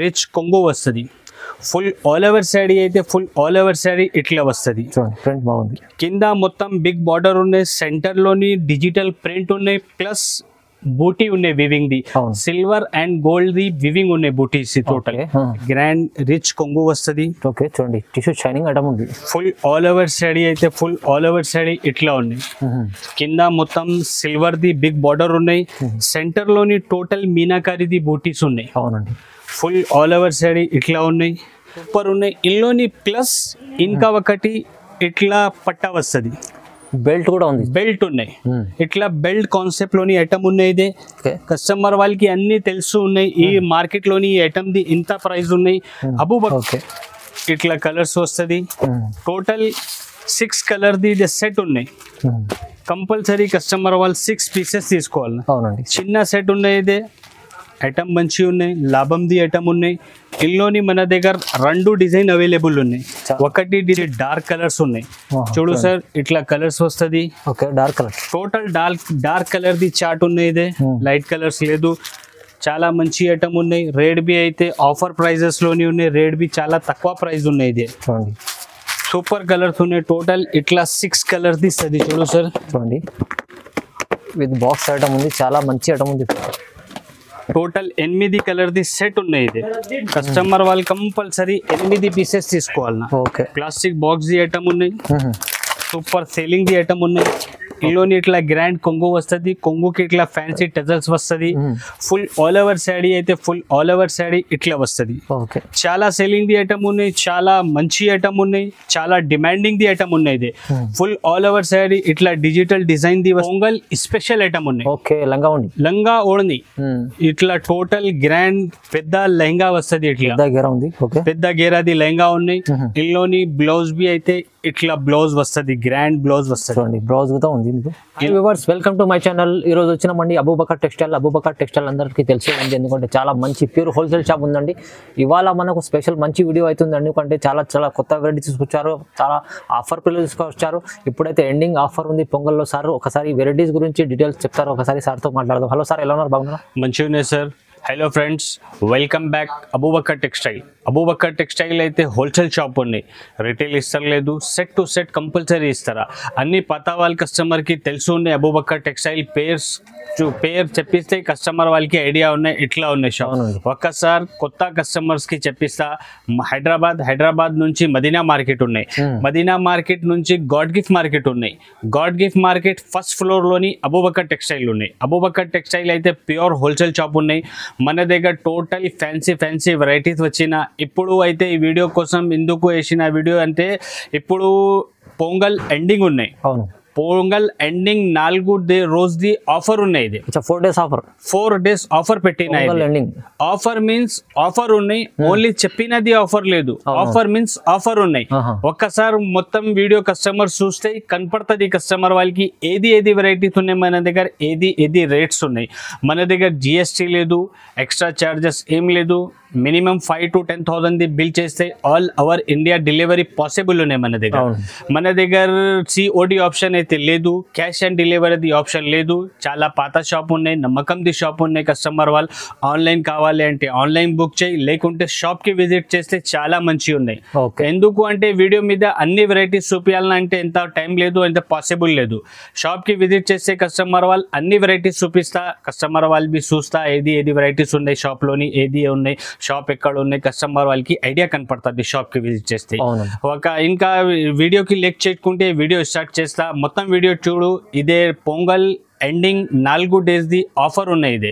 Rich కొంగు వస్తుంది. Full all over sari అయితే ఫుల్ ఆల్ ఓవర్ శారీ ఇట్లా వస్తుంది. ప్రింట్ బాగుంది. కింద మొత్తం బిగ్ బార్డర్ ఉన్నాయి, సెంటర్లోని డిజిటల్ ప్రింట్ ఉన్నాయి, ప్లస్ బూటీ ఉన్నాయి వివింగ్ ది. సిల్వర్ అండ్ గోల్డ్ ది వివింగ్ ఉన్నాయి బూటీస్. టోటల్ గ్రాండ్ రిచ్ కొంగు వస్తుంది. ఓకే చూడండి, టిష్యూ షైనింగ్ ఐటమ్ ఉంది. ఫుల్ ఆల్ ఓవర్ శారీ అయితే ఫుల్ ఆల్ ఓవర్ శారీ ఇట్లా ఉన్నాయి. కింద మొత్తం సిల్వర్ ది బిగ్ బార్డర్ ఉన్నాయి, సెంటర్ లోని టోటల్ మీనాకారిది బూటీస్ ఉన్నాయి. అవునండి, ఫుల్ ఆల్ ఓవర్ శారీ ఇట్లా ఉన్నాయి, సూపర్ ఉన్నాయి. ఇల్లోని ప్లస్ ఇంకా ఒకటి ఇట్లా పట్టా వస్తుంది, బెల్ట్ కూడా ఉంది, బెల్ట్ ఉన్నాయి. ఇట్లా బెల్ట్ కాన్సెప్ట్ లోని ఐటమ్ ఉన్నాయి. ఇదే కస్టమర్ వాళ్ళకి అన్ని తెలుసు ఉన్నాయి. ఈ మార్కెట్ లోని ఈ ఐటమ్ ది ఇంత ప్రైస్ ఉన్నాయి. అబూబకర్ ఇట్లా కలర్స్ వస్తుంది. టోటల్ 6 కలర్ ది సెట్ ఉన్నాయి. కంపల్సరీ కస్టమర్ వాళ్ళు 6 పీసెస్ తీసుకోవాలి. అవునండి, చిన్న సెట్ ఉన్నాయి. ఇదే ఐటమ్ మంచి ఉన్నాయి, లాభంది ఐటమ్ ఉన్నాయి. ఇందులోని మన దగ్గర 2 డిజైన్ అవైలబుల్ ఉన్నాయి. ఒకటి డార్క్ కలర్స్ ఉన్నాయి. చూడు సార్, ఇట్లా కలర్స్ వస్తుంది. Dark colour, total dark colour the chart ఉన్నాయి. ఇదే లైట్ కలర్స్ లేదు. చాలా మంచి ఐటమ్ ఉన్నాయి. రేట్ బి అయితే ఆఫర్ ప్రైజెస్ లోని ఉన్నాయి. రేట్ బి చాలా తక్కువ ప్రైస్ ఉన్నాయి. ఇదే సూపర్ కలర్స్ ఉన్నాయి. టోటల్ ఇట్లా 6 కలర్స్ ఇస్తుంది. చూడు సార్, చూడండి విత్ బాక్స్ ఐటమ్ ఉంది, చాలా మంచి ఐటమ్ ఉంది. టోటల్ 8 కలర్ ది సెట్ ఉన్నాయి. ఇది కస్టమర్ వాళ్ళు కంపల్సరీ 8 పీసెస్ తీసుకోవాలి. ప్లాస్టిక్ బాక్స్ ది ఐటమ్ ఉన్నాయి. సూపర్ సేలింగ్ ది ఐటమ్ ఉన్నాయి. ఇందులోని ఇట్లా గ్రాండ్ కొంగు వస్తుంది. కొంగుకి ఇట్లా ఫ్యాన్సీ టజల్స్ వస్తుంది. ఫుల్ ఆల్ ఓవర్ శారీ అయితే ఫుల్ ఆల్ ఓవర్ శారీ ఇట్లా వస్తుంది. చాలా సేలింగ్ ది ఐటమ్ ఉన్నాయి, చాలా మంచి ఐటమ్ ఉన్నాయి, చాలా డిమాండింగ్ ది ఐటమ్ ఉన్నాయి. ఇది ఫుల్ ఆల్ ఓవర్ శారీ ఇట్లా digital design the pongal special item ఉన్నాయి. లంగా ఓణి ఇట్లా టోటల్ గ్రాండ్ పెద్ద లెహంగా వస్తుంది. ఇట్లా పెద్ద గేరాది లెహంగా ఉన్నాయి. ఇందులోని బ్లౌజ్ బి అయితే ఇట్లా బ్లౌజ్ వస్తుంది, గ్రాండ్ బ్లౌజ్ వస్తుంది. బ్లౌజ్ కూడా ఉంది. Welcome to my channel. ఈ రోజు వచ్చినామండి అబూబకర్ టెక్స్టైల్. అబూబకర్ టెక్స్టైల్ అందరికీ తెలిసేదండి, ఎందుకంటే చాలా మంచి ప్యూర్ హోల్సేల్ షాప్ ఉందండి. ఇవాళ మనకు స్పెషల్ మంచి వీడియో అవుతుందండి, ఎందుకంటే చాలా కొత్త వెరైటీ తీసుకొచ్చారు, చాలా ఆఫర్ పిల్లలు తీసుకొచ్చారు. ఇప్పుడైతే ఎండింగ్ ఆఫర్ ఉంది పొంగల్లో. సార్ ఒకసారి వెరైటీస్ గురించి డీటెయిల్స్ చెప్తారు, ఒకసారి సార్తో మాట్లాడదాం. హలో సార్, ఎలా ఉన్నారు? బాగున్నారు? మంచిగా ఉన్నాయి sir. Hello friends, welcome back Abubakar textile. Abubakar textile అయితే హోల్సేల్ షాప్ ఉంది. రిటైల్ ఇస్తలేదు, సెట్ టు సెట్ కంపల్సరీ ఇస్తారా. అన్ని పతా వాళ్ళ కస్టమర్కి తెలుసు ఉన్నాయి. అబూబకర్ టెక్స్టైల్ పేరు చెప్పిస్తే కస్టమర్ వాళ్ళకి ఐడియా ఉన్నాయి. ఇట్లా ఉన్నాయి షాప్. ఒక్కసారి కొత్త కస్టమర్స్కి చెప్పిస్తా. హైదరాబాద్ నుంచి మదీనా మార్కెట్ ఉన్నాయి. మదీనా మార్కెట్ నుంచి గాడ్ గిఫ్ట్ మార్కెట్ ఉన్నాయి. గాడ్ గిఫ్ట్ మార్కెట్ ఫస్ట్ ఫ్లోర్లోని అబూబకర్ టెక్స్టైల్ ఉన్నాయి. అబూబకర్ టెక్స్టైల్ అయితే ప్యూర్ హోల్సేల్ షాప్ ఉన్నాయి. మన దగ్గర టోటల్ ఫ్యాన్సీ వెరైటీస్ వచ్చిన. ఇప్పుడు అయితే ఈ వీడియో కోసం ఎందుకు వేసిన వీడియో అంటే ఇప్పుడు పొంగల్ ఎండింగ్ ఉన్నాయి. పొంగల్ ఎండింగ్ 4 రోజుది ఆఫర్ ఉన్నాయి. ఇది 4 డేస్ ఆఫర్ పెట్టిన. ఆఫర్ మీన్స్ ఆఫర్ ఉన్నాయి, ఓన్లీ చెప్పినది ఆఫర్ లేదు. ఆఫర్ మీన్స్ ఆఫర్ ఉన్నాయి. ఒక్కసారి మొత్తం వీడియో కస్టమర్ చూస్తే కనపడుతుంది కస్టమర్ వాళ్ళకి ఏది వెరైటీస్ ఉన్నాయి మన దగ్గర, ఏది రేట్స్ ఉన్నాయి. మన దగ్గర GST లేదు, ఎక్స్ట్రా చార్జెస్ ఏం లేదు. మినిమం 5 to 10,000 బిల్ చేస్తే all over India delivery possible ఉన్నాయి మన దగ్గర. మన దగ్గర COD ఆప్షన్ అయితే లేదు, క్యాష్ అండ్ డెలివరీ ఆప్షన్ లేదు. చాలా పాత షాప్ ఉన్నాయి, నమ్మకంది షాప్ ఉన్నాయి. కస్టమర్ వాళ్ళు ఆన్లైన్ కావాలి అంటే ఆన్లైన్ బుక్ చేయి, లేకుంటే షాప్ కి విజిట్ చేస్తే చాలా మంచి ఉన్నాయి. ఎందుకు అంటే వీడియో మీద అన్ని వెరైటీస్ చూపించాలంటే ఎంత టైం లేదు, ఎంత పాసిబుల్ లేదు. షాప్ కి విజిట్ చేస్తే కస్టమర్ వాళ్ళు అన్ని వెరైటీస్ చూపిస్తా. కస్టమర్ వాళ్ళు బి చూస్తా ఏది వెరైటీస్ ఉన్నాయి షాప్ లోని, ఏది ఉన్నాయి, షాప్ ఎక్కడ ఉన్నాయి. కస్టమర్ వాళ్ళకి ఐడియా కనపడుతుంది షాప్ కి విజిట్ చేస్తే. ఇంకా వీడియోకి లెక్ చేసుకుంటే వీడియో స్టార్ట్ చేస్తా. మొత్తం వీడియో చూడు. ఇదే పొంగల్ ఎండింగ్ 4 డేస్ ది ఆఫర్ ఉన్నాయి. ఇది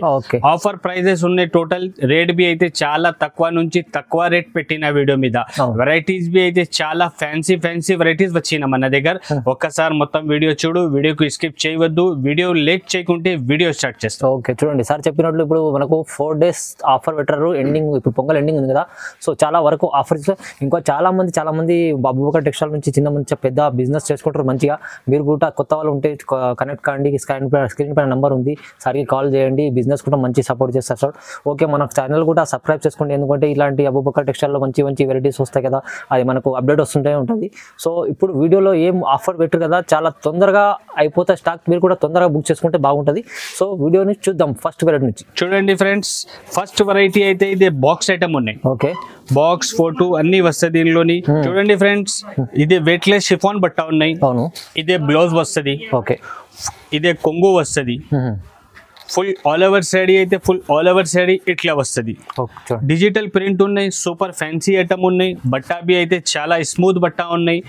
ఆఫర్ ప్రైజెస్ ఉన్నాయి. టోటల్ రేట్ బి అయితే చాలా తక్కువ నుంచి తక్కువ రేట్ పెట్టిన వీడియో మీద. వెరైటీస్ బి అయితే చాలా ఫ్యాన్సీ వెరైటీస్ వచ్చిన మన దగ్గర. ఒక్కసారి మొత్తం వీడియో చూడు, వీడియోకి స్కిప్ చేయవద్దు. వీడియో లేట్ చేయకుంటే వీడియో స్టార్ట్ చేస్తాం. ఓకే చూడండి, సార్ చెప్పినట్లు ఇప్పుడు మనకు 4 డేస్ ఆఫర్ పెట్టారు. ఎండింగ్ ఇప్పుడు పొంగల్ ఎండింగ్ ఉంది కదా, సో చాలా వరకు ఆఫర్స్. ఇంకా చాలా మంది అబూబకర్ టెక్స్టైల్ నుంచి చిన్న మంచి పెద్ద బిజినెస్ చేసుకుంటారు మంచిగా. మీరు కూడా కొత్త వాళ్ళు ఉంటే కనెక్ట్ కాండి, స్కాన్ స్క్రీన్ పైన నెంబర్ ఉంది, సార్కి కాల్ చేయండి. బిజినెస్ కూడా మంచి సపోర్ట్ చేస్తారు సార్. ఓకే, మన ఛానల్ కూడా సబ్స్క్రైబ్ చేసుకోండి, ఎందుకంటే ఇలాంటి అబూబకర్ టెక్స్టైల్లో మంచి మంచి వెరైటీస్ వస్తాయి కదా, అది మనకు అప్డేట్ వస్తుంటే ఉంటుంది. సో ఇప్పుడు వీడియోలో ఏం ఆఫర్ పెట్టారు కదా, చాలా తొందరగా అయిపోతే స్టాక్, మీరు కూడా తొందరగా బుక్ చేసుకుంటే బాగుంటుంది. సో వీడియోని చూద్దాం ఫస్ట్ వెరైటీ నుంచి. చూడండి ఫ్రెండ్స్, ఫస్ట్ వెరైటీ అయితే ఇదే బాక్స్ ఐటమ్ ఉన్నాయి. ఓకే, బాక్స్ ఫోటో అన్ని వస్తుంది దీనిలోని. చూడండి ఫ్రెండ్స్, ఇదే వెయిట్లెస్ షిఫాన్ బట్ట ఉన్నాయి. అవును, ఇదే బ్లౌజ్ వస్తుంది. ఓకే, ఇదే కొంగు వస్తుంది. ఫుల్ ఆల్ ఓవర్ శారీ అయితే ఫుల్ ఆల్ ఓవర్ శారీ ఇట్లా వస్తుంది. డిజిటల్ ప్రింట్ ఉన్నాయి, సూపర్ ఫ్యాన్సీ ఐటమ్ ఉన్నాయి. బట్టా బి అయితే చాలా స్మూత్ బట్టా ఉన్నాయి.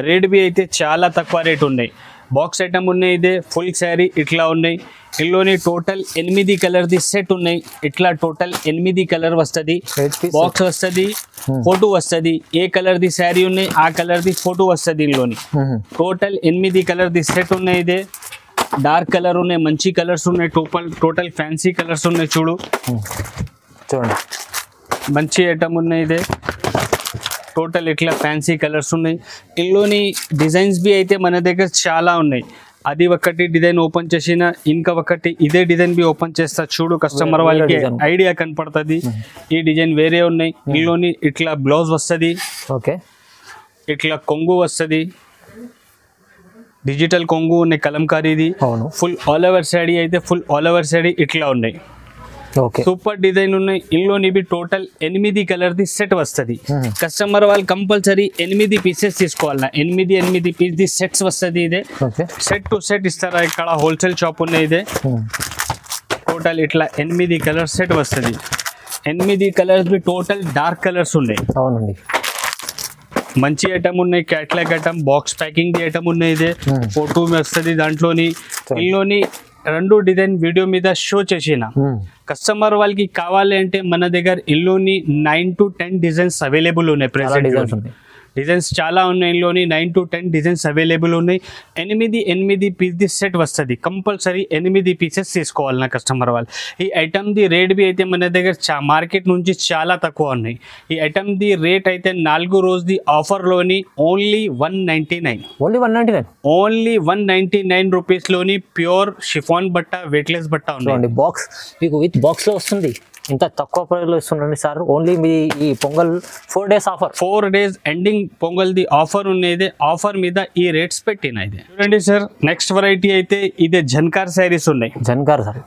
రేట్ బి అయితే చాలా తక్కువ రేట్ ఉన్నాయి. బాక్స్ ఐటమ్ ఉన్నాయి. ఇదే ఫుల్ శారీ ఇట్లా ఉన్నాయి. ఇందులోని టోటల్ 8 కలర్ది సెట్ ఉన్నాయి. ఇట్లా టోటల్ 8 కలర్ వస్తుంది. బాక్స్ వస్తుంది, ఫోటో వస్తుంది. ఏ కలర్ది శారీ ఉన్నాయి ఆ కలర్ది ఫోటో వస్తుంది. ఇందులోని టోటల్ 8 కలర్ది సెట్ ఉన్నాయి. ఇదే డార్క్ కలర్ ఉన్నాయి, మంచి కలర్స్ ఉన్నాయి, టోటల్ ఫ్యాన్సీ కలర్స్ ఉన్నాయి. చూడండి, మంచి ఐటమ్ ఉన్నాయి. ఇదే టోటల్ ఇట్లా ఫ్యాన్సీ కలర్స్ ఉన్నాయి. ఇందులోని డిజైన్స్ బి అయితే మన దగ్గర చాలా ఉన్నాయి. అది ఒకటి డిజైన్ ఓపెన్ చేసిన, ఇంకా ఒకటి ఇదే డిజైన్ బి ఓపెన్ చేస్తా. చూడు, కస్టమర్ వాళ్ళకి ఐడియా కనపడుతుంది. ఈ డిజైన్ వేరే ఉన్నాయి. ఇందులోని ఇట్లా బ్లౌజ్ వస్తుంది. ఓకే, ఇట్లా కొంగు వస్తుంది. డిజిటల్ కొంగు ఉన్నాయి, కలంకారీది. ఫుల్ ఆల్ ఓవర్ శారీ అయితే ఫుల్ ఆల్ ఓవర్ శారీ ఇట్లా ఉన్నాయి. సూపర్ డిజైన్ ఉన్నాయి. ఇందులోని టోటల్ 8 కలర్ది సెట్ వస్తుంది. కస్టమర్ వాళ్ళు కంపల్సరీ 8 పీసెస్ తీసుకోవాలన్నా. 8 పీస్ సెట్స్ వస్తుంది. ఇదే సెట్ టు సెట్ ఇస్తారా, ఇక్కడ హోల్సేల్ షాప్ ఉన్నాయి. ఇదే టోటల్ ఇట్లా 8 కలర్ సెట్ వస్తుంది. 8 కలర్స్ బి టోటల్ డార్క్ కలర్స్ ఉన్నాయి. అవునండి, మంచి ఐటమ్ ఉన్నాయి. Catalogue item, box packing item ఉన్నాయి. ఇదే ఫోటో వస్తుంది దాంట్లోని. ఇందులోని 2 డిజైన్ వీడియో మీద షో చేసిన. కస్టమర్ వాళ్ళకి కావాలి అంటే మన దగ్గర ఇందులోని 9 to 10 డిజైన్స్ అవైలబుల్ ఉన్నాయి. ప్రెసెంట్ డిజైన్స్ చాలా ఉన్నాయి. ఇందులోని 9 to 10 డిజైన్స్ అవైలబుల్ ఉన్నాయి. 8 పీస్ సెట్ వస్తుంది. కంపల్సరీ 8 పీసెస్ తీసుకోవాలి నా కస్టమర్ వాళ్ళు. ఈ ఐటమ్ది రేట్ బి అయితే మన దగ్గర మార్కెట్ నుంచి చాలా తక్కువ ఉన్నాయి. ఈ ఐటమ్ది రేట్ అయితే 4 రోజుది ఆఫర్లోని ఓన్లీ 199. ఓన్లీ 199 రూపీస్లోని ప్యూర్ షిఫాన్ బట్ట, వెయిట్లెస్ బట్ట ఉంది. బాక్స్ మీకు విత్ బాక్స్ లో వస్తుంది. ఇంత తక్కువ ప్రైస్లో ఇస్తుండండి సార్. ఓన్లీ మీ ఈ Pongal 4 days offer, 4 days ending పొంగల్ది ఆఫర్ ఉన్నది. ఆఫర్ మీద ఈ రేట్స్ పెట్టిన. ఇది చూడండి సార్, నెక్స్ట్ వెరైటీ అయితే ఇదే జన్కార్ శారీస్ ఉన్నాయి.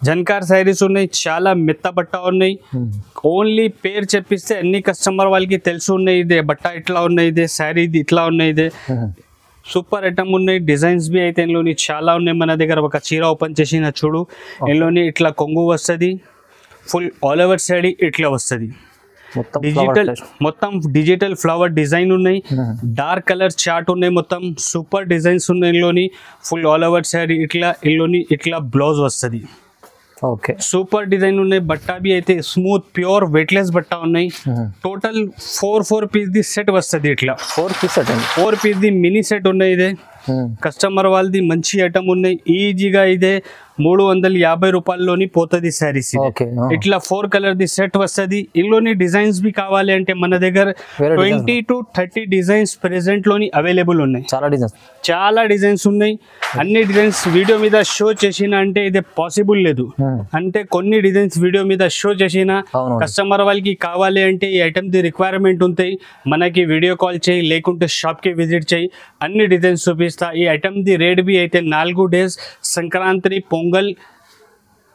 జన్కార్ శారీస్ ఉన్నాయి. చాలా మెత్త బట్ట ఉన్నాయి. ఓన్లీ పేరు చెప్పిస్తే అన్ని కస్టమర్ వాళ్ళకి తెలుసు ఉన్నాయి. ఇదే బట్ట ఇట్లా ఉన్నాయి. ఇదే శారీ ఇట్లా ఉన్నాయి. ఇదే సూపర్ ఐటమ్ ఉన్నాయి. డిజైన్స్ బి అయితే ఇందులోని చాలా ఉన్నాయి. మన దగ్గర ఒక చీర ఓపెన్ చేసిన చూడు, ఇందులోని ఇట్లా కొంగు వస్తుంది. ఫుల్ ఆల్ ఓవర్ శారీ ఇట్లా వస్తుంది. మొత్తం డిజిటల్ ఫ్లవర్ డిజైన్ ఉన్నాయి. డార్క్ కలర్ చార్ట్ ఉన్నాయి. మొత్తం సూపర్ డిజైన్స్ ఉన్నాయి. ఇందులోని ఫుల్ ఆల్ ఓవర్ శారీ ఇట్లా. ఇందులోని ఇట్లా బ్లౌజ్ వస్తుంది. ఓకే, సూపర్ డిజైన్ ఉన్నాయి. బట్టా బి అయితే స్మూత్ ప్యూర్ వెయిట్లెస్ బట్టా ఉన్నాయి. టోటల్ 4 పీస్ సెట్ వస్తుంది. ఇట్లా 4 పీస్ మినీ సెట్ ఉన్నాయి. ఇదే కస్టమర్ వాళ్ళది మంచి ఐటమ్ ఉన్నాయి. ఈజీగా ఇదే 350 రూపాయల్లోని పోతుంది శారీస్. ఇట్లా 4 కలర్ది సెట్ వస్తుంది. ఇందులోని డిజైన్స్ బి కావాలి అంటే మన దగ్గర 20 to 30 డిజైన్స్ ప్రెసెంట్ లోని అవైలబుల్ ఉన్నాయి. చాలా డిజైన్స్ ఉన్నాయి. అన్ని డిజైన్స్ వీడియో మీద షో చేసిన అంటే ఇది పాసిబుల్ లేదు. అంటే కొన్ని డిజైన్స్ వీడియో మీద షో చేసిన కస్టమర్ వాళ్ళకి కావాలి అంటే ఈ ఐటమ్ ది రిక్వైర్మెంట్ ఉంటాయి. మనకి వీడియో కాల్ చేయి, లేకుంటే షాప్ కి విజిట్ చేయి, అన్ని డిజైన్స్ చూపిస్తా. ఈ ఐటమ్ ది రేట్ బి అయితే 4 days సంక్రాంతి పొంగల్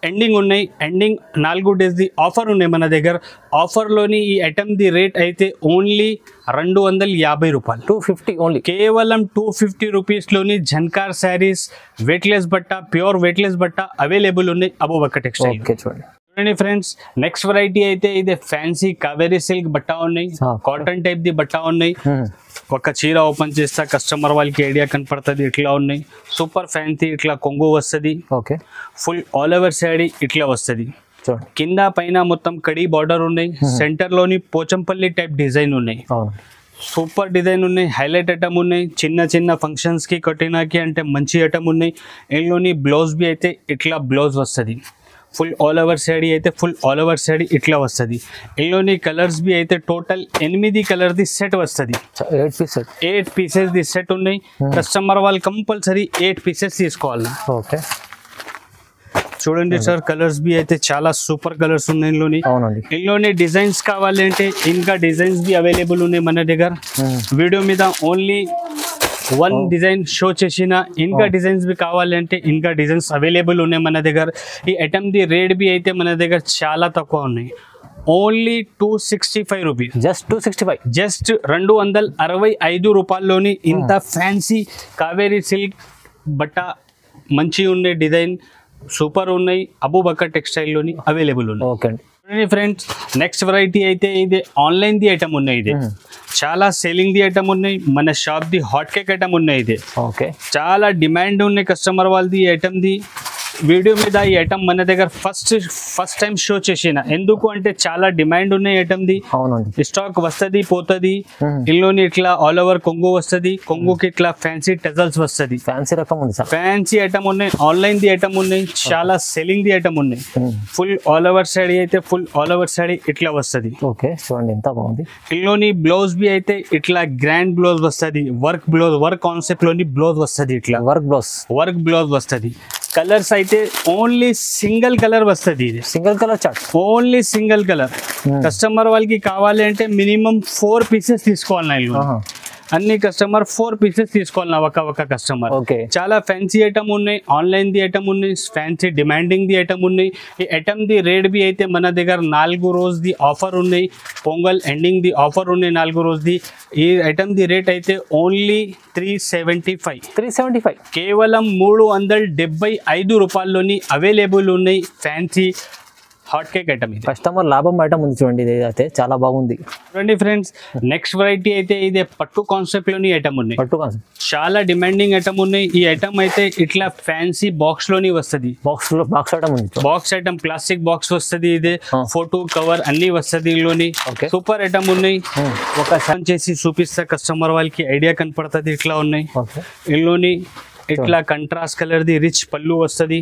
ఎండింగ్ ఉన్నాయి. ఎండింగ్ 4 days ది ఆఫర్ ఉన్నాయి మన దగ్గర. ఆఫర్లోని ఈ ఐటమ్ ది రేట్ అయితే ఓన్లీ 250 రూపాయలు, 250 ఓన్లీ. కేవలం 250 రూపీస్లోని జన్కార్ శారీస్, వెయిట్లెస్ బట్ట, ప్యూర్ వెయిట్లెస్ బట్ట అవైలబుల్ ఉన్నాయి అబూబకర్ టెక్స్టైల్. చూడండి ఫ్రెండ్స్, నెక్స్ట్ వెరైటీ అయితే ఇదే ఫ్యాన్సీ కావేరీ సిల్క్ బట్టా ఉన్నాయి. కాటన్ టైప్ ది బట్టా ఉన్నాయి. ఒక చీర ఓపెన్ చేస్తా, కస్టమర్ వాళ్ళకి ఐడియా కనపడుతుంది. ఇట్లా ఉన్నాయి. సూపర్ ఫ్యాన్సీ ఇట్లా కొంగు వస్తుంది. ఫుల్ ఆల్ ఓవర్ శారీ ఇట్లా వస్తుంది. కింద పైన మొత్తం కడీ బార్డర్ ఉన్నాయి. సెంటర్ లోని పోచంపల్లి టైప్ డిజైన్ ఉన్నాయి. సూపర్ డిజైన్ ఉన్నాయి. హైలైట్ ఐటమ్ ఉన్నాయి. చిన్న చిన్న ఫంక్షన్స్ కి కట్టినాకి అంటే మంచి ఐటమ్ ఉన్నాయి. ఇందులోని బ్లౌజ్ బి అయితే ఇట్లా బ్లౌజ్ వస్తుంది. ఫుల్ ఆల్ ఓవర్ శారీ అయితే ఫుల్ ఆల్ ఓవర్ శారీ ఇట్లా వస్తుంది. ఇందులోని కలర్స్ బి అయితే టోటల్ 8 కలర్ది సెట్ వస్తుంది. 8 పీసెస్ ది సెట్ ఉన్నాయి. కస్టమర్ వాళ్ళు కంపల్సరీ 8 పీసెస్ తీసుకోవాలి. చూడండి సార్, కలర్స్ బి అయితే చాలా సూపర్ కలర్స్ ఉన్నాయి ఇందులోని. అవునండి. ఇందులోనే డిజైన్స్ కావాలంటే ఇంకా డిజైన్స్ బి అవైలబుల్ ఉన్నాయి మన దగ్గర. వీడియో మీద ఓన్లీ వన్ డిజైన్ షో చేసిన, ఇంకా డిజైన్స్ బి కావాలంటే ఇంకా డిజైన్స్ అవైలబుల్ ఉన్నాయి మన దగ్గర. ఈ ఐటమ్ ది రేట్ బి అయితే మన దగ్గర చాలా తక్కువ ఉన్నాయి. Only 265 rupees. జస్ట్ 265. జస్ట్ 265 రూపాయల్లోని ఇంత ఫ్యాన్సీ కావేరీ సిల్క్ బట్ట మంచి ఉండే డిజైన్ సూపర్ ఉన్నాయి. అబూబకర్ టెక్స్టైల్లోని అవైలబుల్ ఉన్నాయి. ఓకే అండి. ఫ్రెండ్స్, నెక్స్ట్ వెరైటీ అయితే ఇది ఆన్లైన్ ది ఐటమ్ ఉన్నాయి. ఇది చాలా సేలింగ్ ది ఐటమ్ ఉన్నాయి. మన shop the hot cake item ఉన్నాయి. ఇది ఓకే, చాలా డిమాండ్ ఉన్నాయి కస్టమర్ వాళ్ళది ఈ ఐటమ్ ది. వీడియో మీద ఈ ఐటమ్ మన దగ్గర ఫస్ట్ టైం షో చేసిన, ఎందుకు అంటే చాలా డిమాండ్ ఉన్నాయి ఐటమ్ ది. అవునండి. స్టాక్ వస్తుంది పోతుంది. ఇందులోని ఇట్లా ఆల్ ఓవర్ కొంగు వస్తుంది, కొంగుకి ఇట్లా ఫ్యాన్సీ టజల్స్ వస్తుంది. ఫ్యాన్సీ రకం ఉంది సార్. ఫ్యాన్సీ ఐటమ్ ఉన్నాయి, ఆన్లైన్ ది ఐటమ్ ఉన్నాయి, చాలా సెల్లింగ్ ది ఐటమ్ ఉన్నాయి. ఫుల్ ఆల్ ఓవర్ సాడీ అయితే ఫుల్ ఆల్ ఓవర్ సాడీ ఇట్లా వస్తుంది. ఓకే, చూడండి ఎంత బాగుంది. ఇందులోని బ్లౌజ్ బి అయితే ఇట్లా గ్రాండ్ బ్లౌజ్ వస్తుంది. వర్క్ కాన్సెప్ట్ లోని బ్లౌజ్ వస్తుంది. ఇట్లా వర్క్ బ్లౌజ్ వస్తుంది. కలర్స్ అయితే ఓన్లీ సింగిల్ కలర్ వస్తుంది. ఇది single colour chart, only single colour. Customer వాళ్ళకి కావాలి అంటే మినిమం 4 పీసెస్ తీసుకోవాలి. అన్ని కస్టమర్ 4 పీసెస్ తీసుకోవాలి ఒక కస్టమర్. చాలా ఫ్యాన్సీ ఐటమ్ ఉన్నాయి, ఆన్లైన్ ది ఐటమ్ ఉన్నాయి, ఫ్యాన్సీ డిమాండింగ్ ది ఐటమ్ ఉన్నాయి. ఈ ఐటమ్ ది రేట్ బి అయితే మన దగ్గర 4 రోజుది ఆఫర్ ఉన్నాయి. పొంగల్ ఎండింగ్ ది ఆఫర్ ఉన్నాయి 4 రోజుది. ఈ ఐటమ్ ది రేట్ అయితే ఓన్లీ 375. కేవలం 375 రూపాయల్లోని అవైలబుల్ ఉన్నాయి ఫ్యాన్సీ హాట్ కేక్ ఐటమ్. ఇది కస్టమర్ లాభం ఐటమ్ ఉంది చూడండి. ఇది అయితే చాలా బాగుంది. చూడండి ఫ్రెండ్స్, నెక్స్ట్ వెరైటీ అయితే ఇదే పట్టు కాన్సెప్ట్ లోని ఐటమ్ ఉన్నాయి. పట్టు కాన్సెప్ట్ చాలా డిమాండింగ్ ఐటమ్ ఉన్నాయి. ఈ ఐటమ్ అయితే ఇట్లా ఫ్యాన్సీ బాక్స్ లోని వస్తుంది. బాక్స్ ఐటమ్ ఉంది. బాక్స్ ఐటమ్ ప్లాస్టిక్ బాక్స్ వస్తుంది. ఇదే ఫోటో కవర్ అన్ని వస్తుంది. ఇందులోని సూపర్ ఐటమ్ ఉన్నాయి. ఒక సన్ చేసి చూపిస్తా కస్టమర్ వాళ్ళకి ఐడియా కనపడుతుంది. ఇట్లా ఉన్నాయి. ఇందులోని ఇట్లా కంట్రాస్ట్ కలర్ ది రిచ్ పళ్ళు వస్తుంది.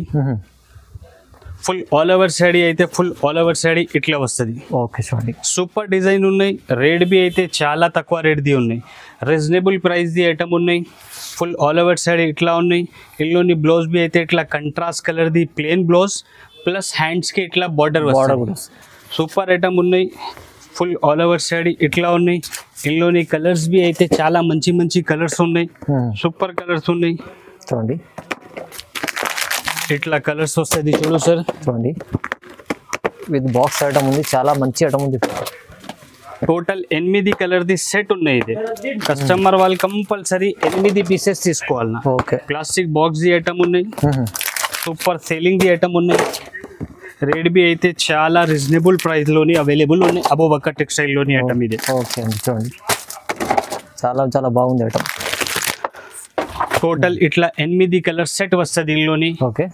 ఫుల్ ఆల్ ఓవర్ సాడీ అయితే ఫుల్ ఆల్ ఓవర్ సాడీ ఇట్లా వస్తుంది. ఓకే, చూడండి సూపర్ డిజైన్ ఉన్నాయి. రేట్ బి అయితే చాలా తక్కువ రేట్ ది ఉన్నాయి. రీజనబుల్ ప్రైస్ ది ఐటమ్ ఉన్నాయి. ఫుల్ ఆల్ ఓవర్ సాడీ ఇట్లా ఉన్నాయి. ఇందులోని బ్లౌజ్ బి అయితే ఇట్లా contrast colour the plain blouse plus hands కి ఇట్లా బార్డర్ వస్తుంది. సూపర్ ఐటమ్ ఉన్నాయి. ఫుల్ ఆల్ ఓవర్ సాడీ ఇట్లా ఉన్నాయి. ఇందులోని కలర్స్ బి అయితే చాలా మంచి కలర్స్ ఉన్నాయి. సూపర్ కలర్స్ ఉన్నాయి. చూడండి ఇట్లా కలర్స్ వస్తుంది. చూడు సార్, చూడండి విత్ బాక్స్ ఐటమ్ ఉంది. చాలా మంచి ఐటమ్ ఉంది. టోటల్ 8 కలర్ ది సెట్ ఉన్నాయి. ఇది కస్టమర్ వాళ్ళు కంపల్సరీ 8 పీసెస్ తీసుకోవాలి. Okay, plastic box the item ఉన్నాయి. సూపర్ సేలింగ్ ది ఐటమ్ ఉన్నాయి. రేట్ బి అయితే చాలా రీజనబుల్ ప్రైస్ లోని అవైలబుల్ ఉన్నాయి అబూబకర్ టెక్స్టైల్ లోని ఐటమ్ ఇది. ఓకే అండి, చూడండి చాలా బాగుంది ఐటమ్. టోటల్ ఇట్లా 8 కలర్ సెట్ వస్తుంది. ఇందులోని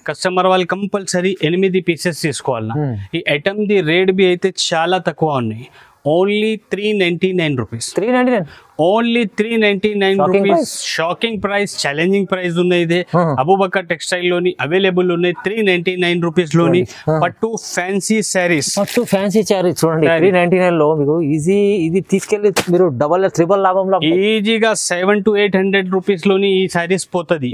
కస్టమర్ వాళ్ళు కంపల్సరీ 8 పీసెస్ తీసుకోవాలి. ఈ ఐటమ్ ది రేట్ బి అయితే చాలా తక్కువ ఉన్నాయి. Only 399 rupees. Only 399 rupees. Shocking price, challenging price ఉన్నాయి. ఇదే అబూబకర్ టెక్స్టైల్ లోని అవైలబుల్ ఉన్నాయి. 399 రూపీస్ లోని పట్టు ఫ్యాన్సీ శారీస్. చూడండి 399 లో మీకు ఈజీ ఇది తీసుకెళ్లి మీరు ట్రిపుల్ లాభంలో ఈజీగా 700 to 800 రూపీస్ లోని ఈ శారీస్ పోతుంది.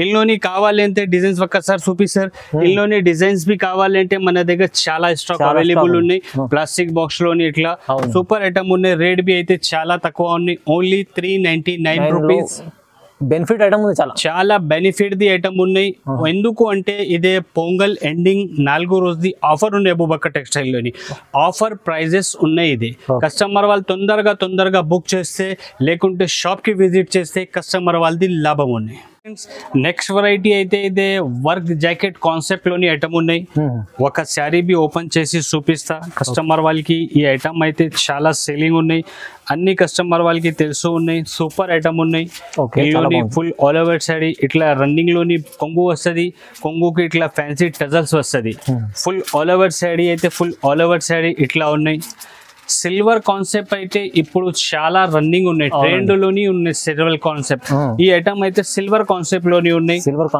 ఇందులోని కావాలంటే డిజైన్స్ ఒక్కసారి చూపిస్తారు. ఇందులోని డిజైన్స్ బి కావాలంటే మన దగ్గర చాలా స్టాక్ అవైలబుల్ ఉన్నాయి. ప్లాస్టిక్ బాక్స్ లోని ఇట్లా సూపర్ ఐటమ్ ఉన్నాయి. రేట్ బి అయితే చాలా తక్కువ ఉన్నాయి. Only 399 rupees. బెనిఫిట్ ఐటమ్ ఉంది. చాలా బెనిఫిట్ ది ఐటమ్ ఉన్నాయి. ఎందుకు అంటే ఇదే పొంగల్ ఎండింగ్ 4 రోజుది ఆఫర్ ఉన్నాయి అబూబకర్ టెక్స్టైల్ లోని. ఆఫర్ ప్రైజెస్ ఉన్నాయి. ఇది కస్టమర్ వాళ్ళు తొందరగా బుక్ చేస్తే లేకుంటే షాప్ కి విజిట్ చేస్తే కస్టమర్ వాళ్ళది లాభం ఉన్నాయి. నెక్స్ట్ వెరైటీ అయితే ఇదే వర్క్ జాకెట్ కాన్సెప్ట్ లోని ఐటమ్ ఉన్నాయి. ఒక శారీ బి ఓపెన్ చేసి చూపిస్తా కస్టమర్ వాళ్ళకి. ఈ ఐటమ్ అయితే చాలా సేలింగ్ ఉన్నాయి. అన్ని కస్టమర్ వాళ్ళకి తెలుసు ఉన్నాయి. సూపర్ ఐటమ్ ఉన్నాయి. ఫుల్ ఆల్ ఓవర్ సాడీ ఇట్లా రన్నింగ్ లోని కొంగు వస్తుంది. కొంగుకి ఇట్లా ఫ్యాన్సీ టజల్స్ వస్తుంది. ఫుల్ ఆల్ ఓవర్ సాడీ అయితే ఫుల్ ఆల్ ఓవర్ సాడీ ఇట్లా ఉన్నాయి. సిల్వర్ కాన్సెప్ట్ అయితే ఇప్పుడు చాలా రన్నింగ్ ఉన్నాయి. ట్రెండ్ లోని ఉన్నాయి సిల్వర్ కాన్సెప్ట్. ఈ ఐటమ్ అయితే సిల్వర్ కాన్సెప్ట్ లోని ఉన్నాయి. సిల్వర్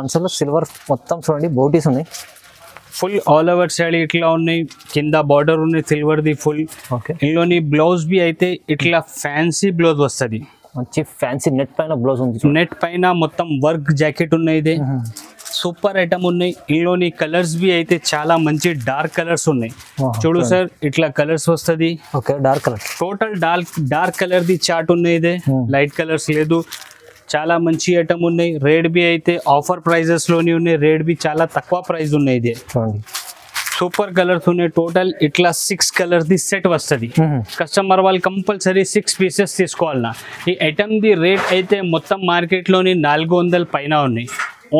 మొత్తం చూడండి బోటీస్ ఉన్నాయి. ఫుల్ ఆల్ ఓవర్ సాడీ ఇట్లా ఉన్నాయి. కింద బార్డర్ ఉన్నాయి సిల్వర్ ది ఫుల్. ఇందులోని బ్లౌజ్ బి అయితే ఇట్లా ఫ్యాన్సీ బ్లౌజ్ వస్తుంది. మంచి ఫ్యాన్సీ నెట్ పైన బ్లౌజ్ ఉంది. నెట్ పైన మొత్తం వర్క్ జాకెట్ ఉన్నాయి. ఇది సూపర్ ఐటమ్ ఉన్నాయి. ఇందులోని కలర్స్ బి అయితే చాలా మంచి డార్క్ కలర్స్ ఉన్నాయి. చూడు సార్, ఇట్లా కలర్స్ వస్తుంది. Okay, dark colour, total dark colour the chart ఉన్నాయి. ఇదే లైట్ కలర్స్ లేదు. చాలా మంచి ఐటమ్ ఉన్నాయి. రేట్ బి అయితే ఆఫర్ ప్రైజెస్ లోని ఉన్నాయి. రేట్ బి చాలా తక్కువ ప్రైస్ ఉన్నాయి. ఇది చూడండి, సూపర్ కలర్స్ ఉన్నాయి. టోటల్ ఇట్లా 6 కలర్స్ ది సెట్ వస్తుంది. కస్టమర్ వాళ్ళు కంపల్సరీ 6 పీసెస్ తీసుకోవాలన్నా. ఈ ఐటమ్ ది రేట్ అయితే మొత్తం మార్కెట్లోని 400 పైన ఉన్నాయి.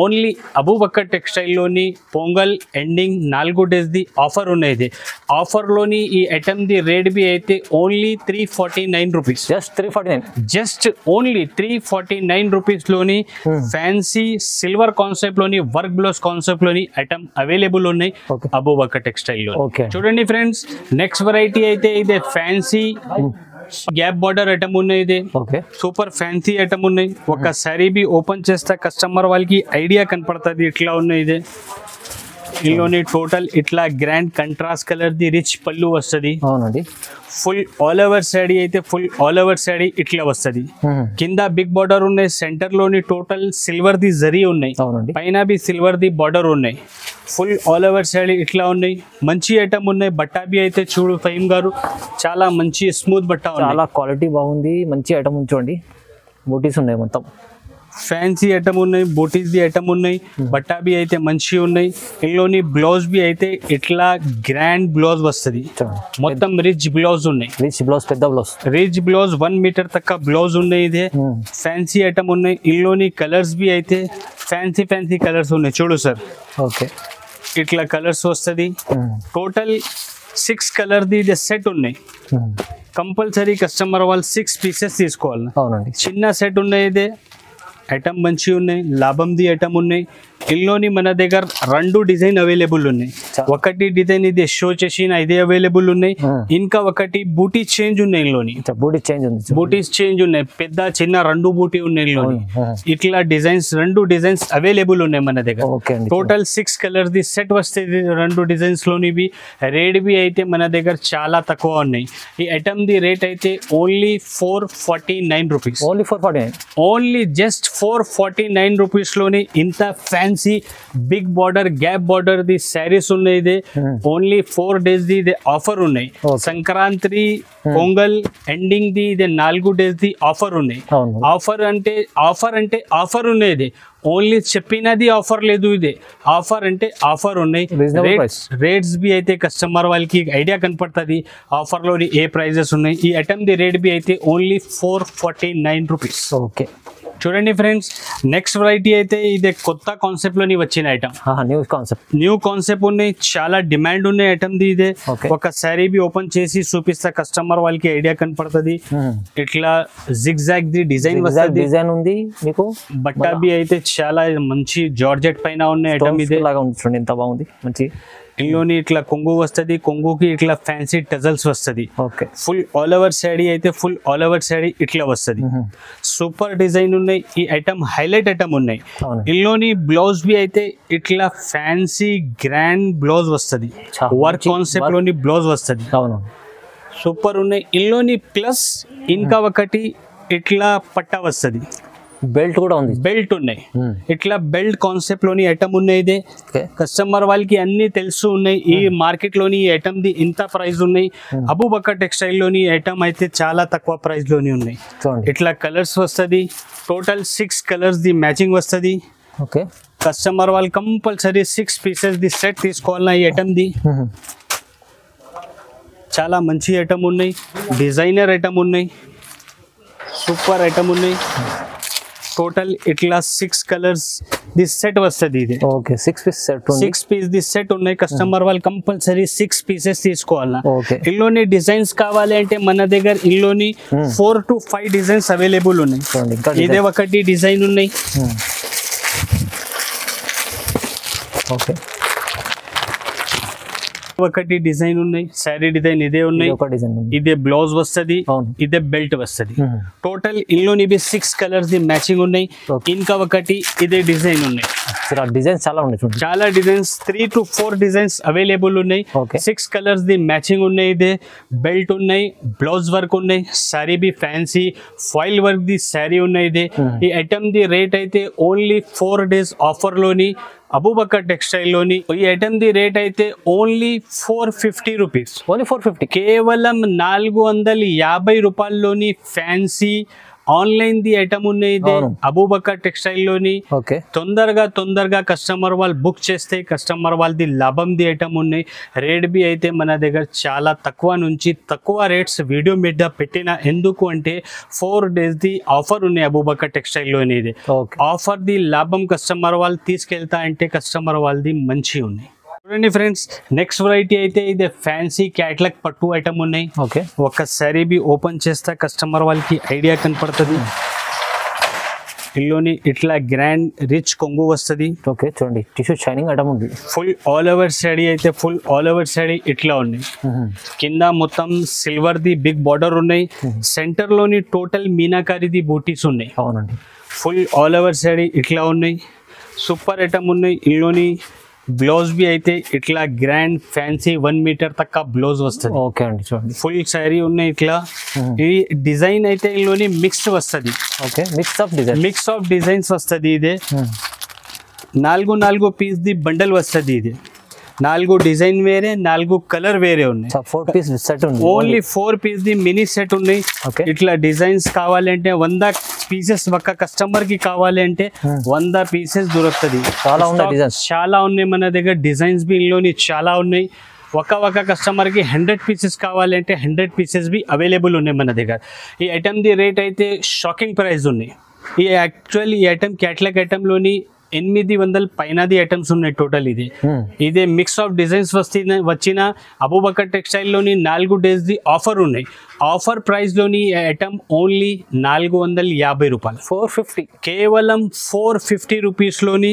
ఓన్లీ అబూబకర్ టెక్స్టైల్లోని పొంగల్ ఎండింగ్ 4 డేస్ ది ఆఫర్ ఉన్నాయి. ఆఫర్లోని ఈ ఐటమ్ ది రేట్ బి అయితే only 349 rupees. Just 349, just only 349 రూపీస్లోని ఫ్యాన్సీ సిల్వర్ కాన్సెప్ట్లోని వర్క్ బ్లౌజ్ కాన్సెప్ట్లోని ఐటమ్ అవైలబుల్ ఉన్నాయి అబూబకర్ టెక్స్టైల్లో. చూడండి ఫ్రెండ్స్, నెక్స్ట్ వెరైటీ అయితే ఇదే ఫ్యాన్సీ గ్యాప్ బార్డర్ ఐటమ్ ఉన్నాయి. ఇది సూపర్ ఫ్యాన్సీ ఐటమ్ ఉన్నాయి. ఒక సారీ బి ఓపెన్ చేస్తే కస్టమర్ వాళ్ళకి ఐడియా కనపడుతుంది ఇట్లా ఉన్నాయి. ఇది ఇందులోని టోటల్ ఇట్లా grand contrast colour the rich పళ్ళు వస్తుంది. అవునండి, ఫుల్ ఆల్ ఓవర్ సాడీ అయితే ఫుల్ ఆల్ ఓవర్ సాడీ ఇట్లా వస్తుంది. కింద బిగ్ బార్డర్ ఉన్నాయి. సెంటర్ లోని టోటల్ సిల్వర్ ది జరీ ఉన్నాయి. పైన బి సిల్వర్ ది బార్డర్ ఉన్నాయి. ఫుల్ ఆల్ ఓవర్ సాడీ ఇట్లా ఉన్నాయి. మంచి ఐటమ్ ఉన్నాయి. బట్ట బి అయితే చూడు ఫహీమ్ గారు, చాలా మంచి స్మూత్ బట్ట, చాలా క్వాలిటీ బాగుంది. మంచి ఐటమ్ చూడండి, బూటీస్ ఉన్నాయి, మొత్తం ఫ్యాన్సీ ఐటమ్ ఉన్నాయి. బూటీస్ ది ఐటమ్ ఉన్నాయి. బట్టా బి అయితే మంచి ఉన్నాయి. ఇందులోని బ్లౌజ్ బి అయితే ఇట్లా గ్రాండ్ బ్లౌజ్ వస్తుంది. మొత్తం రిచ్ బ్లౌజ్ ఉన్నాయి. రిచ్ బ్లౌజ్, పెద్ద బ్లౌజ్, రిచ్ బ్లౌజ్ 1 మీటర్ తక్క బ్లౌజ్ ఉన్నాయి. ఇదే ఫ్యాన్సీ ఐటమ్ ఉన్నాయి. ఇందులోని కలర్స్ బి అయితే ఫ్యాన్సీ కలర్స్ ఉన్నాయి. చూడు సార్, ఓకే, ఇట్లా కలర్స్ వస్తుంది. టోటల్ 6 కలర్ ది సెట్ ఉన్నాయి. కంపల్సరీ కస్టమర్ వాళ్ళు 6 పీసెస్ తీసుకోవాలి. అవునండి, చిన్న సెట్ ఉన్నాయి. ఇదే ఐటమ్ మంచి ఉన్నాయి. లాభం ది ఐటమ్ ఉన్నాయి. ఇందులోని మన దగ్గర 2 డిజైన్ అవైలబుల్ ఉన్నాయి. ఒకటి డిజైన్ ఇది షో చేసిన ఇదే అవైలబుల్ ఉన్నాయి. ఇంకా ఒకటి బూటీ చేంజ్ ఉన్నాయి. ఇందులోని బూటీస్ చేంజ్ ఉన్నాయి. పెద్ద చిన్న 2 బూటీ ఉన్నాయి. ఇందులోని ఇట్లా డిజైన్స్ 2 డిజైన్స్ అవైలబుల్ ఉన్నాయి మన దగ్గర. టోటల్ 6 కలర్ ది సెట్ వస్తుంది 2 డిజైన్స్ లోని. రేట్ బి అయితే మన దగ్గర చాలా తక్కువ ఉన్నాయి. ఈ ఐటమ్ ది రేట్ అయితే only 449 rupees. Only just 449 rupees లోని ఇంత fancy big border gap border ది శారీస్ ఉన్నాయి. ఇది ఓన్లీ 4 డేస్ ది ఆఫర్ ఉన్నాయి. సంక్రాంతి పొంగల్ ఎండింగ్ ది ఇది 4 డేస్ ది ఆఫర్ ఉన్నాయి. ఆఫర్ అంటే ఆఫర్ ఉన్నాయి. ఇది ఓన్లీ చెప్పినది ఆఫర్ లేదు. ఇది ఆఫర్ అంటే ఆఫర్ ఉన్నాయి. రేట్స్ బి అయితే కస్టమర్ వాళ్ళకి ఐడియా కనపడుతుంది ఆఫర్లోని ఏ ప్రైజెస్ ఉన్నాయి. ఈ ఐటమ్ ది రేట్ బి అయితే ఓన్లీ 449 రూపీస్. ఓకే, చూడండి ఫ్రెండ్స్, నెక్స్ట్ వెరైటీ అయితే ఇది కొత్త కాన్సెప్ట్ లోని వచ్చిన ఐటమ్. న్యూ కాన్సెప్ట్ ఉన్నాయి. చాలా డిమాండ్ ఉన్నాయి ఐటమ్ ది. ఇదే ఒక సారీ బి ఓపెన్ చేసి చూపిస్తా కస్టమర్ వాళ్ళకి ఐడియా కనపడుతుంది. ఇట్లా జిగ్జాగ్ ది డిజైన్ ఉంది మీకు. బట్టా బి అయితే చాలా మంచి జార్జెట్ పైన ఉన్నాయి ఐటమ్. ఇదే చూడండి ఎంత బాగుంది. మంచి ఇందులోని ఇట్లా కొంగు వస్తుంది. కొంగుకి ఇట్లా ఫ్యాన్సీ టజల్స్ వస్తుంది. ఫుల్ ఆల్ ఓవర్ సాడీ అయితే ఫుల్ ఆల్ ఓవర్ సాడీ ఇట్లా వస్తుంది. సూపర్ డిజైన్ ఉన్నాయి. ఈ ఐటమ్ హైలైట్ ఐటమ్ ఉన్నాయి. ఇందులోని బ్లౌజ్ బి అయితే ఇట్లా ఫ్యాన్సీ గ్రాండ్ బ్లౌజ్ వస్తుంది. వర్క్ కాన్సెప్ట్ లోని బ్లౌజ్ వస్తుంది. సూపర్ ఉన్నాయి. ఇందులోని ప్లస్ ఇంకా ఒకటి ఇట్లా పట్ట వస్తుంది. బెల్ట్ కూడా ఉంది. బెల్ట్ ఉన్నాయి. ఇట్లా బెల్ట్ కాన్సెప్ట్ లోని ఐటమ్ ఉన్నాయి. ఇదే కస్టమర్ వాళ్ళకి అన్ని తెలుసు ఉన్నాయి. ఈ మార్కెట్ లోని ఈ ఐటమ్ ది ఇంత ప్రైస్ ఉన్నాయి. అబూబకర్ టెక్స్టైల్ లోని ఐటమ్ అయితే చాలా తక్కువ ప్రైస్ లోని ఉన్నాయి. ఇట్లా కలర్స్ వస్తుంది. టోటల్ 6 కలర్స్ ది మ్యాచింగ్ వస్తుంది. కస్టమర్ వాళ్ళు కంపల్సరీ 6 పీసెస్ ది సెట్ తీసుకోవాలన్నా ఈ ఐటమ్ ది. చాలా మంచి ఐటమ్ ఉన్నాయి. డిజైనర్ ఐటమ్ ఉన్నాయి. సూపర్ ఐటమ్ ఉన్నాయి. టోటల్ ఇట్లా 6 కలర్స్ ది సెట్ వస్తుంది. ఇది 6 పీస్ ది సెట్ ఉన్నాయి. కస్టమర్ వాళ్ళు కంపల్సరీ 6 పీసెస్ తీసుకోవాలా. ఇందులోని డిజైన్స్ కావాలి అంటే మన దగ్గర ఇందులోని 4 to 5 డిజైన్స్ అవైలబుల్ ఉన్నాయి. ఇదే ఒకటి డిజైన్ ఉన్నాయి. ఒకటి డిజైన్ ఉన్నాయి. శారీ డిజైన్ ఇదే ఉన్నాయి. ఇదే బ్లౌజ్ వస్తుంది. ఇదే బెల్ట్ వస్తుంది. టోటల్ ఇందులోని 6 కలర్స్ ది మ్యాచింగ్ ఉన్నాయి. ఇంకా ఒకటి ఇదే డిజైన్ ఉన్నాయి. చాలా డిజైన్స్ 3 to 4 డిజైన్స్ అవైలబుల్ ఉన్నాయి. 6 కలర్స్ ది మ్యాచింగ్ ఉన్నాయి. ఇదే బెల్ట్ ఉన్నాయి. బ్లౌజ్ వర్క్ ఉన్నాయి. శారీ బి ఫ్యాన్సీ ఫాయిల్ వర్క్ ది శారీ ఉన్నాయి. ఇదే ఈ ఐటమ్ ది రేట్ అయితే ఓన్లీ 4 డేస్ ఆఫర్ లోని అబూబకర్ టెక్స్టైల్ లోని ఈ ఐటమ్ ది రేట్ అయితే ఓన్లీ 450 రూపీస్. ఓన్లీ 450. కేవలం 450 రూపాయల్లోని ఫ్యాన్సీ ఆన్లైన్ ది ఐటమ్ ఉన్నాయి ఇది అబూబకర్ టెక్స్టైల్ లోని. ఓకే, తొందరగా కస్టమర్ వాళ్ళు బుక్ చేస్తే కస్టమర్ వాళ్ళది లాభం ది ఐటమ్ ఉన్నాయి. రేట్ బి అయితే మన దగ్గర చాలా తక్కువ నుంచి తక్కువ రేట్స్ వీడియో మీద పెట్టిన. ఎందుకు అంటే 4 days ది ఆఫర్ ఉన్నాయి అబూబకర్ టెక్స్టైల్ లోని. ఇది ఆఫర్ ది లాభం కస్టమర్ వాళ్ళు తీసుకెళ్తా అంటే కస్టమర్ వాళ్ళది మంచి ఉన్నాయి. చూడండి ఫ్రెండ్స్, నెక్స్ట్ వెరైటీ అయితే ఇది ఫ్యాన్సీ క్యాట్లాగ్ పట్టు ఐటమ్ ఉన్నాయి. ఓకే, ఒక్కసారి బి ఓపెన్ చేస్తా కస్టమర్ వాళ్ళకి ఐడియా కనపడుతుంది. ఇల్లోని ఇట్లా గ్రాండ్ రిచ్ కొంగు వస్తుంది. ఓకే, చూడండి టిష్యూ షైనింగ్ ఐటమ్ ఉంది. ఫుల్ ఆల్ ఓవర్ సాడీ అయితే ఫుల్ ఆల్ ఓవర్ సాడీ ఇట్లా ఉన్నాయి. కింద మొత్తం సిల్వర్ ది బిగ్ బార్డర్ ఉన్నాయి. సెంటర్ లోని టోటల్ మీనాకారిది బూటీస్ ఉన్నాయి. అవునండి, ఫుల్ ఆల్ ఓవర్ సాడీ ఇట్లా ఉన్నాయి. సూపర్ ఐటమ్ ఉన్నాయి. ఇల్లోని బ్లౌజ్ బి అయితే ఇట్లా గ్రాండ్ ఫ్యాన్సీ 1 మీటర్ తక్క బ్లౌజ్ వస్తుంది. ఓకే అండి, చూడండి ఫుల్ శారీ ఉన్నాయి ఇట్లా. ఈ డిజైన్ అయితే ఇందులోని మిక్స్డ్ వస్తుంది. ఓకే, మిక్స్ ఆఫ్ డిజైన్స్ వస్తుంది. ఇదే 4 పీస్ ది బండల్ వస్తుంది. ఇది 4 డిజైన్ వేరే 4 కలర్ వేరే ఉన్నాయి. 4 పీస్ సెట్ ఉంది. ఓన్లీ 4 పీస్ ది మినీ సెట్ ఉన్నాయి. ఇట్లా డిజైన్స్ కావాలంటే 100 పీసెస్ ఒక్క కస్టమర్ కి కావాలంటే 100 పీసెస్ దొరుకుతుంది. చాలా ఉన్నాయి మన దగ్గర. డిజైన్స్ బి ఇందులోని చాలా ఉన్నాయి. ఒక కస్టమర్ కి 100 పీసెస్ కావాలంటే 100 పీసెస్ బి అవైలబుల్ ఉన్నాయి మన దగ్గర. ఈ ఐటమ్ ది రేట్ అయితే షాకింగ్ ప్రైస్ ఉన్నాయి. ఈ ఐటమ్ క్యాట్లాగ్ ఐటమ్ లోని 800 పైనది ఐటమ్స్ ఉన్నాయి టోటల్. ఇదే మిక్స్ ఆఫ్ డిజైన్స్ వచ్చిన అబూబకర్ టెక్స్టైల్ లోని 4 days ది ఆఫర్ ఉన్నాయి. ఆఫర్ ప్రైస్ లోని ఐటమ్ ఓన్లీ 450 రూపాయలు. 450, కేవలం 450 రూపీస్ లోని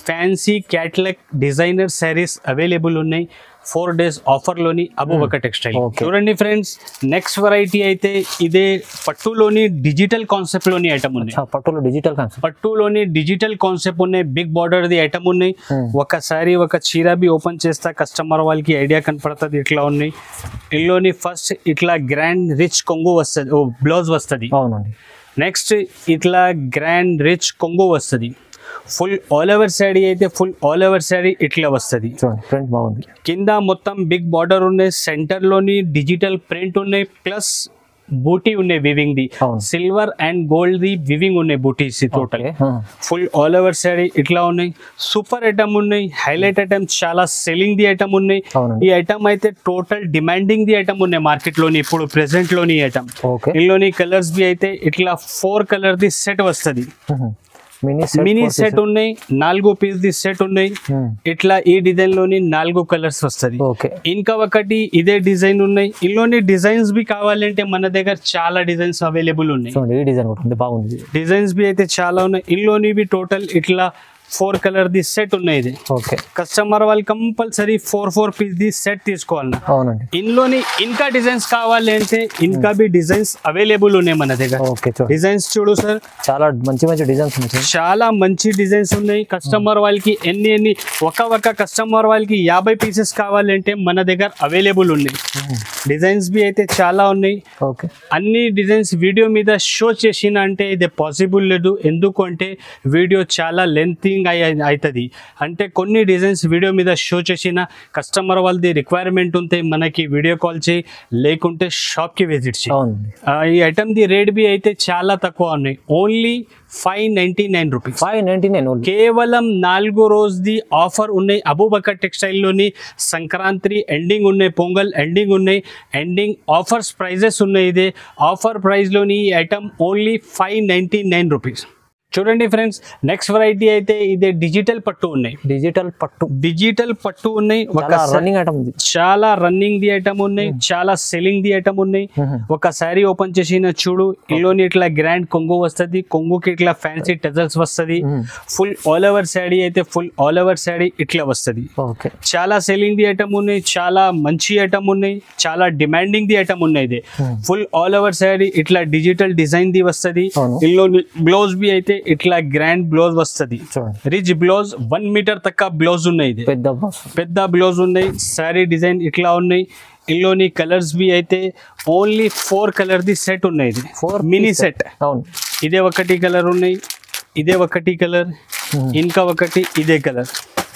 fancy catalogue designer saris available ఉన్నాయి. 4 days ఆఫర్ లోని అబూబకర్ టెక్స్టైల్. చూడండి ఫ్రెండ్స్, నెక్స్ట్ వెరైటీ అయితే ఇదే పట్టులోని డిజిటల్ కాన్సెప్ట్ లోని ఐటమ్ ఉన్నాయి. పట్టులోని డిజిటల్ కాన్సెప్ట్ ఉన్నాయి. బిగ్ బార్డర్ ది ఐటమ్ ఉన్నాయి. ఒకసారి ఒక చీర బి ఓపెన్ చేస్తా కస్టమర్ వాళ్ళకి ఐడియా కనపడుతుంది. ఇట్లా ఉన్నాయి. ఇందులోని ఫస్ట్ ఇట్లా గ్రాండ్ రిచ్ కొంగు వస్తుంది, బ్లౌజ్ వస్తుంది. నెక్స్ట్ ఇట్లా గ్రాండ్ రిచ్ కొంగు వస్తుంది. ఫుల్ ఆల్ ఓవర్ శారీ అయితే ఫుల్ ఆల్ ఓవర్ శారీ ఇట్లా వస్తుంది. ప్రింట్ బాగుంది. కింద మొత్తం బిగ్ బార్డర్ ఉన్నాయి. సెంటర్ లోని డిజిటల్ ప్రింట్ ఉన్నాయి. ప్లస్ బూటీ ఉన్నాయి వివింగ్ ది. సిల్వర్ అండ్ గోల్డ్ ది వివింగ్ ఉన్నాయి బూటీస్ total. Full all over sari ఇట్లా ఉన్నాయి. సూపర్ ఐటమ్ ఉన్నాయి. హైలైట్ ఐటమ్, చాలా సెల్లింగ్ ది ఐటమ్ ఉన్నాయి. ఈ ఐటమ్ అయితే టోటల్ డిమాండింగ్ ది ఐటమ్ ఉన్నాయి మార్కెట్ లోని ఇప్పుడు ప్రెసెంట్ లోని ఐటమ్. ఇందులోని కలర్స్ బి అయితే ఇట్లా 4 కలర్ ది సెట్ వస్తుంది. మినీ సెట్ ఉన్నాయి. 4 పీస్ ది సెట్ ఉన్నాయి. ఇట్లా ఈ డిజైన్ లోని 4 కలర్స్ వస్తుంది. ఇంకా ఒకటి ఇదే డిజైన్ ఉన్నాయి. ఇందులోని డిజైన్స్ బి కావాలంటే మన దగ్గర చాలా డిజైన్స్ అవైలబుల్ ఉన్నాయి. డిజైన్స్ బి అయితే చాలా ఉన్నాయి. ఇందులోని బి టోటల్ ఇట్లా 4 కలర్ ది సెట్ ఉన్నాయి. ఇది కస్టమర్ వాళ్ళు కంపల్సరీ 4 పీస్ ది సెట్ తీసుకోవాలి. ఇందులోని ఇంకా డిజైన్స్ కావాలి అంటే ఇంకా బి డిజైన్స్ అవైలబుల్ ఉన్నాయి మన దగ్గర. డిజైన్స్ చూడు సార్, చాలా మంచి డిజైన్స్ ఉన్నాయి. చాలా మంచి డిజైన్స్ ఉన్నాయి. కస్టమర్ వాళ్ళకి ఎన్ని ఒక కస్టమర్ వాళ్ళకి 50 పీసెస్ కావాలంటే మన దగ్గర అవైలబుల్ ఉన్నాయి. డిజైన్స్ బి అయితే చాలా ఉన్నాయి. అన్ని డిజైన్స్ వీడియో మీద షో చేసిన అంటే ఇది పాసిబుల్ లేదు. ఎందుకు అంటే వీడియో చాలా లెంత్ అవుతుంది. అంటే కొన్ని డిజైన్స్ వీడియో మీద షో చేసిన కస్టమర్ వాళ్ళది రిక్వైర్మెంట్ ఉంటే మనకి వీడియో కాల్ చేయి, లేకుంటే షాప్ కి విజిట్ చేయి. ఈ ఐటమ్ ది రేట్ బి అయితే చాలా తక్కువ ఉన్నాయి. Only 599 rupees. 599 కేవలం 4 రోజుది ఆఫర్ ఉన్నాయి అబూబకర్ టెక్స్టైల్ లోని. సంక్రాంతి ఎండింగ్ ఉన్నాయి, పొంగల్ ఎండింగ్ ఉన్నాయి. ఎండింగ్ ఆఫర్స్ ప్రైజెస్ ఉన్నాయి. ఇదే ఆఫర్ ప్రైస్ లోని ఈ ఐటమ్ ఓన్లీ 599 రూపీస్. చూడండి ఫ్రెండ్స్, నెక్స్ట్ వెరైటీ అయితే ఇదే డిజిటల్ పట్టు ఉన్నాయి. డిజిటల్ పట్టు ఉన్నాయి. చాలా రన్నింగ్ ది ఐటమ్ ఉన్నాయి. చాలా సెల్లింగ్ ది ఐటమ్ ఉన్నాయి. ఒక సారీ ఓపెన్ చేసిన చూడు, ఇందులోని ఇట్లా గ్రాండ్ కొంగు వస్తుంది. కొంగుకి ఇట్లా ఫ్యాన్సీ టజల్స్ వస్తుంది. ఫుల్ ఆల్ ఓవర్ శారీ అయితే ఫుల్ ఆల్ ఓవర్ శారీ ఇట్లా వస్తుంది. చాలా సెల్లింగ్ ది ఐటమ్ ఉన్నాయి. చాలా మంచి ఐటమ్ ఉన్నాయి. చాలా డిమాండింగ్ ది ఐటమ్ ఉన్నాయి. ఇది ఫుల్ ఆల్ ఓవర్ శారీ ఇట్లా డిజిటల్ డిజైన్ ది వస్తుంది. ఇందులోని బ్లౌజ్ బి అయితే ఇట్లా గ్రాండ్ బ్లౌజ్ వస్తుంది. రిచ్ బ్లౌజ్ 1 మీటర్ తక్క బ్లౌజ్ ఉన్నాయి. పెద్ద బ్లౌజ్ ఉన్నాయి. సారీ డిజైన్ ఇట్లా ఉన్నాయి. ఇందులోని కలర్స్ బి అయితే ఓన్లీ 4 కలర్ ది సెట్ ఉన్నాయి. ఇది మినీ సెట్. ఇదే ఒకటి కలర్ ఉన్నాయి. ఇదే ఒకటి కలర్, ఇంకా ఒకటి ఇదే కలర్,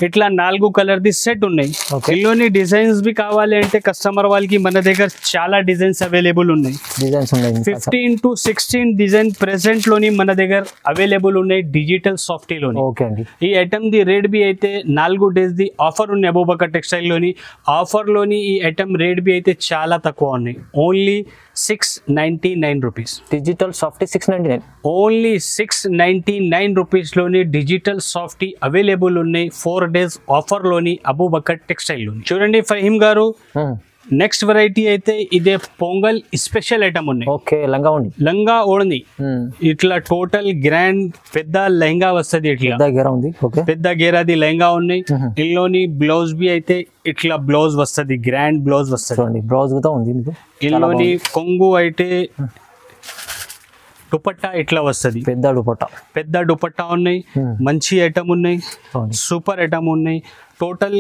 ఇట్లా 4 కలర్ది సెట్ ఉన్నాయి. Okay. ఇందులోని డిజైన్స్ బి కావాలి అంటే కస్టమర్ వాళ్ళకి మన దగ్గర చాలా డిజైన్స్ అవైలబుల్ ఉన్నాయి. డిజైన్స్ ఉన్నాయి ఇంకా. 15 to 16 డిజైన్ ప్రెసెంట్ లోని మన దగ్గర అవైలబుల్ ఉన్నాయి డిజిటల్ సాఫ్టీలోని. ఓకే అండి. ఈ ఐటమ్ ది రేట్ బి అయితే 4 డేస్ ది ఆఫర్ ఉన్నాయి అబూబకర్ టెక్స్టైల్ లోని. ఆఫర్ లోని ఈ ఐటమ్ రేట్ బి అయితే చాలా తక్కువ ఉన్నాయి, only 699 rupees. Digital softy 699. Only 699 rupees లోని డిజిటల్ సాఫ్టీ అవైలబుల్ ఉన్నాయి 4 డేస్ ఆఫర్ లోని అబూబకర్ టెక్స్టైల్ లోని. చూడండి ఫహీం గారు, నెక్స్ట్ వెరైటీ అయితే ఇదే పొంగల్ స్పెషల్ ఐటమ్ ఉన్నాయి. ఓకే, లంగా ఉంది. లంగా ఓణి ఇట్లా టోటల్ గ్రాండ్ పెద్ద లెహంగా వస్తుంది. ఇట్లా పెద్ద గేరా ఉంది. ఓకే, పెద్ద గేరాది లెహంగా ఉన్నాయి. ఇందులోని బ్లౌజ్ బి అయితే ఇట్లా బ్లౌజ్ వస్తుంది, గ్రాండ్ బ్లౌజ్ వస్తుంది. చూడండి బ్లౌజ్ కూడా ఉంది మీకు. ఇందులోని కొంగు అయితే దుపట్టా ఇట్లా వస్తుంది, పెద్ద దుపట్టా ఉన్నాయి. మంచి ఐటమ్ ఉన్నాయి, సూపర్ ఐటమ్ ఉన్నాయి. టోటల్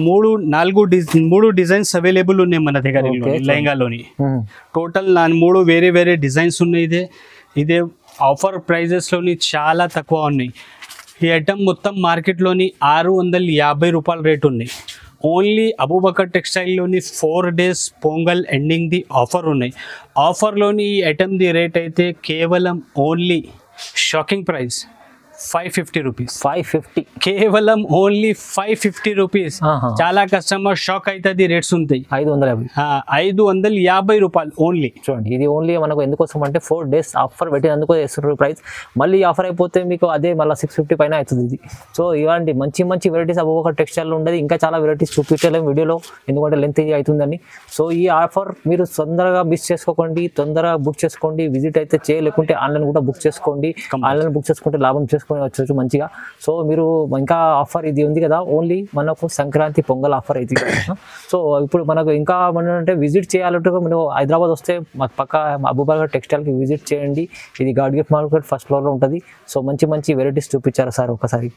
3 డిజైన్స్ అవైలబుల్ ఉన్నాయి మన దగ్గర లెహంగాలోని. టోటల్ 3 వేరే వేరే డిజైన్స్ ఉన్నాయి. ఇదే ఆఫర్ ప్రైజెస్లోని చాలా తక్కువ ఉన్నాయి. ఈ ఐటమ్ మొత్తం మార్కెట్లోని 650 రూపాయల రేట్ ఉంది. ఓన్లీ అబూబకర్ టెక్స్టైల్లోని 4 డేస్ పొంగల్ ఎండింగ్ ది ఆఫర్ ఉన్నాయి. ఆఫర్లోని ఈ ఐటమ్ ది రేట్ అయితే కేవలం ఓన్లీ షాకింగ్ ప్రైస్ 550 రూపీస్. 550 కేవలం ఓన్లీ 550 రూపీస్. చాలా కస్టమర్ షాక్ అవుతుంది, రేట్స్ ఉంటాయి 550 రూపాయలు ఓన్లీ. చూడండి, ఇది ఓన్లీ మనకు ఎందుకోసం అంటే 4 డేస్ ఆఫర్ పెట్టినందుకు వేస్తున్నారు ప్రైస్. మళ్ళీ ఆఫర్ అయిపోతే మీకు అదే మళ్ళీ 650 పైన అవుతుంది ఇది. సో ఇలాంటి మంచి మంచి వెరైటీస్ అబూబకర్ టెక్స్టైల్లో ఉండేది. ఇంకా చాలా వెరైటీస్ చూపించలేము వీడియోలో, ఎందుకంటే లెంత్ అవుతుందని. సో ఈ ఆఫర్ మీరు తొందరగా మిస్ చేసుకోకండి, తొందరగా బుక్ చేసుకోండి. విజిట్ అయితే చేయలేకుంటే ఆన్లైన్ కూడా బుక్ చేసుకోండి. ఆన్లైన్ బుక్ చేసుకుంటే లాభం చేసుకొని వచ్చచ్చు మంచిగా. సో మీరు ఇంకా ఆఫర్ ఇది ఉంది కదా, ఓన్లీ మనకు సంక్రాంతి పొంగల్ ఆఫర్ అయితే. సో ఇప్పుడు మనకు ఇంకా అంటే విజిట్ చేయాలంటే మీరు హైదరాబాద్ వస్తే పక్క అబూబకర్ టెక్స్టైల్కి విజిట్ చేయండి. ఇది గాడ్ గిఫ్ట్ మార్కెట్ ఫస్ట్ ఫ్లోర్లో ఉంటుంది. సో మంచి మంచి వెరైటీస్ చూపించారు సార్ ఒకసారి.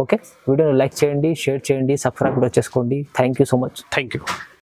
ఓకే, వీడియోని లైక్ చేయండి, షేర్ చేయండి, సబ్స్క్రైబ్ కూడా చేసుకోండి. Thank you so much. Thank you.